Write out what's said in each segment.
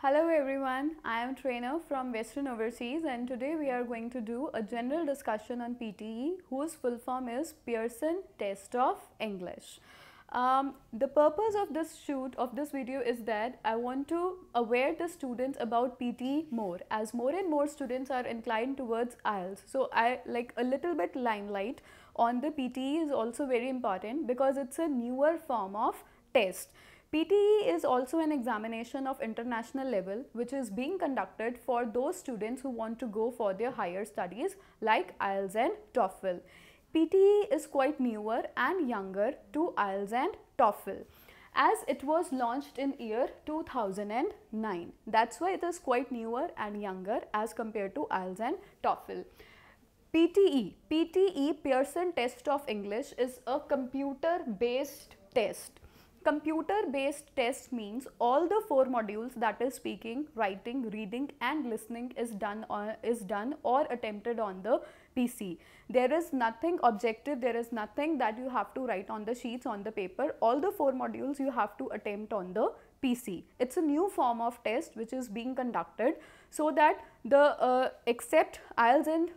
Hello everyone, I am Trainer from Western Overseas and today we are going to do a general discussion on PTE whose full form is Pearson Test of English. The purpose of this video is that I want to aware the students about PTE more, as more and more students are inclined towards IELTS. So I like a little bit limelight on the PTE is also very important because it's a newer form of test. PTE is also an examination of international level which is being conducted for those students who want to go for their higher studies like IELTS and TOEFL. PTE is quite newer and younger to IELTS and TOEFL as it was launched in year 2009. That's why it is quite newer and younger as compared to IELTS and TOEFL. PTE Pearson Test of English is a computer based test. Computer-based test means all the 4 modules, that is speaking, writing, reading and listening is done or attempted on the PC. There is nothing objective, there is nothing that you have to write on the sheets on the paper. All the 4 modules you have to attempt on the PC. It's a new form of test which is being conducted so that the except IELTS and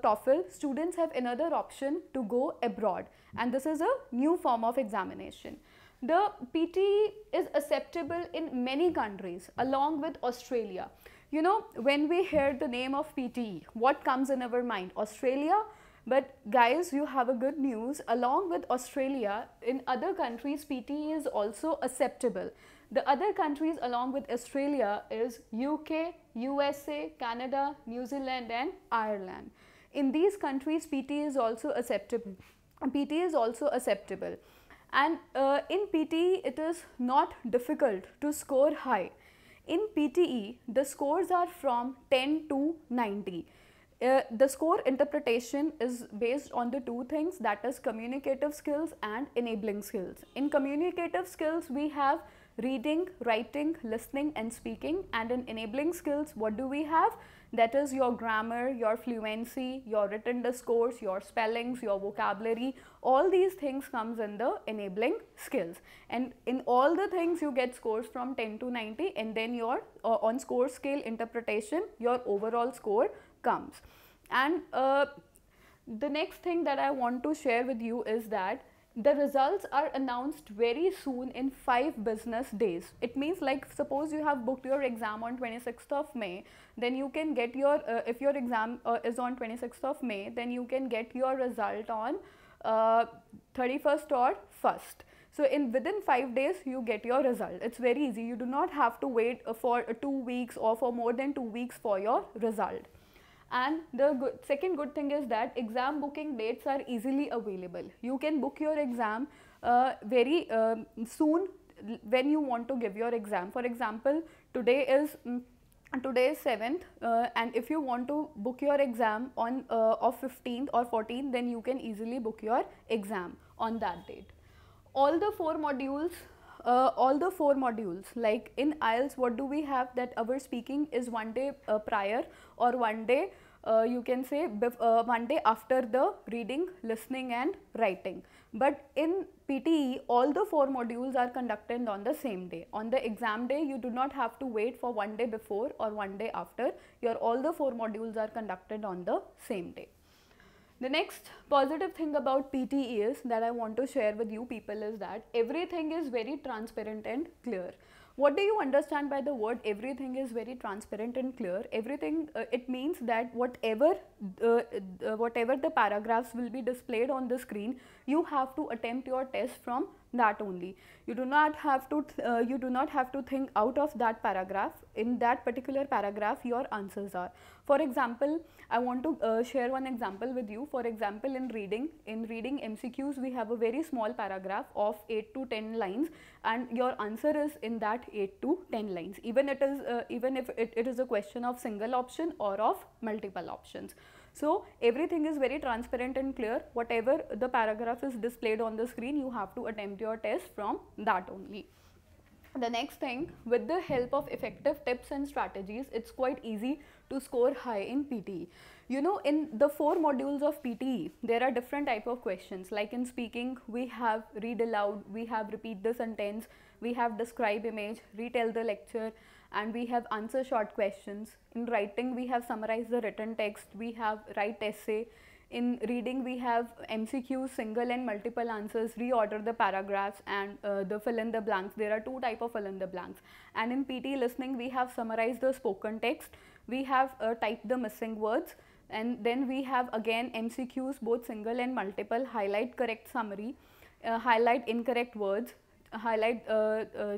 TOEFL, students have another option to go abroad, and this is a new form of examination. The PTE is acceptable in many countries along with Australia. You know, when we hear the name of PTE, what comes in our mind? Australia? But guys, you have a good news. Along with Australia, in other countries, PTE is also acceptable. The other countries along with Australia is UK, USA, Canada, New Zealand and Ireland. In these countries, PTE is also acceptable. PTE is also acceptable. And in PTE, it is not difficult to score high. In PTE, the scores are from 10 to 90. The score interpretation is based on the 2 things, that is communicative skills and enabling skills. In communicative skills, we have reading, writing, listening and speaking, and in enabling skills, what do we have? That is your grammar, your fluency, your written discourse, your spellings, your vocabulary. All these things comes in the enabling skills, and in all the things you get scores from 10 to 90, and then your on score scale interpretation, your overall score comes. And the next thing that I want to share with you is that the results are announced very soon in 5 business days. It means, like, suppose you have booked your exam on 26th of May, then you can get your, if your exam is on 26th of May, then you can get your result on 31st or 1st. So within 5 days you get your result. It's very easy. You do not have to wait for 2 weeks or for more than 2 weeks for your result. And the second good thing is that exam booking dates are easily available. You can book your exam very soon when you want to give your exam. For example, today is 7th, and if you want to book your exam on of 15th or 14th, then you can easily book your exam on that date. All the 4 modules, like in IELTS, what do we have? That our speaking is 1 day prior or 1 day, you can say 1 day after the reading, listening and writing. But in PTE, all the 4 modules are conducted on the same day. On the exam day, you do not have to wait for 1 day before or 1 day after. All the 4 modules are conducted on the same day. The next positive thing about PTE is that I want to share with you people is that everything is very transparent and clear. What do you understand by the word everything is very transparent and clear? Everything, it means that whatever the paragraphs will be displayed on the screen, you have to attempt your test from that only. You do not have to think out of that paragraph. In that particular paragraph, your answers are. For example, I want to share one example with you. For example, in reading MCQs, we have a very small paragraph of 8 to 10 lines, and your answer is in that 8 to 10 lines. Even if it is a question of single option or of multiple options. So everything is very transparent and clear. Whatever the paragraph is displayed on the screen, you have to attempt your test from that only. The next thing, with the help of effective tips and strategies, it's quite easy to score high in PTE. You know, in the 4 modules of PTE, there are different type of questions. Like in speaking, we have read aloud, we have repeat the sentence, we have describe image, retell the lecture, and we have answer short questions. In writing, we have summarize the written text, we have write essay. In reading, we have MCQs, single and multiple answers, reorder the paragraphs, and the fill in the blanks. There are two type of fill in the blanks. And in PTE listening, we have summarized the spoken text, we have typed the missing words, and then we have again MCQs, both single and multiple, highlight correct summary, highlight incorrect words, highlight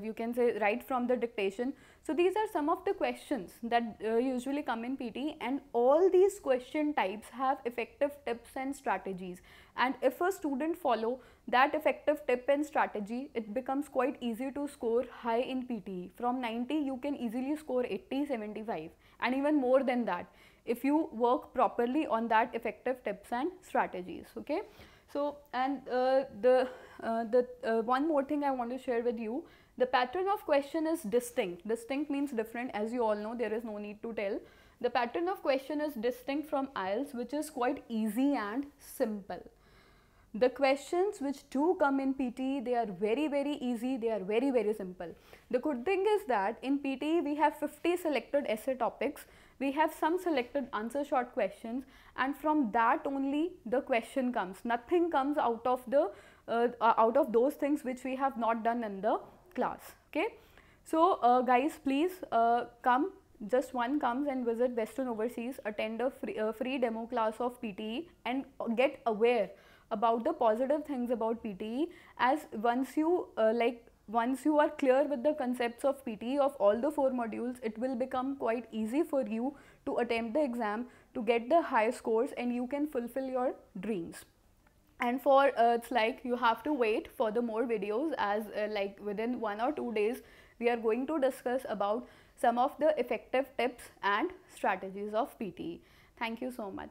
you can say right from the dictation. So these are some of the questions that usually come in PT, and all these question types have effective tips and strategies, and if a student follow that effective tip and strategy, it becomes quite easy to score high in PT. From 90 you can easily score 80, 75 and even more than that if you work properly on that effective tips and strategies. Okay, so and one more thing I want to share with you, the pattern of question is distinct. Distinct means different, as you all know, there is no need to tell. The pattern of question is distinct from IELTS, which is quite easy and simple. The questions which do come in PTE, they are very easy, they are very simple. The good thing is that in PTE we have 50 selected essay topics, we have some selected answer short questions, and from that only the question comes. Nothing comes out of the out of those things which we have not done in the class. Okay, so guys, please come, just one comes and visit Western Overseas, attend a free demo class of PTE and get aware about the positive things about PTE, as once you once you are clear with the concepts of PTE of all the 4 modules, it will become quite easy for you to attempt the exam, to get the high scores, and you can fulfill your dreams. And for it's like you have to wait for the more videos, as like within 1 or 2 days we are going to discuss about some of the effective tips and strategies of PTE. Thank you so much.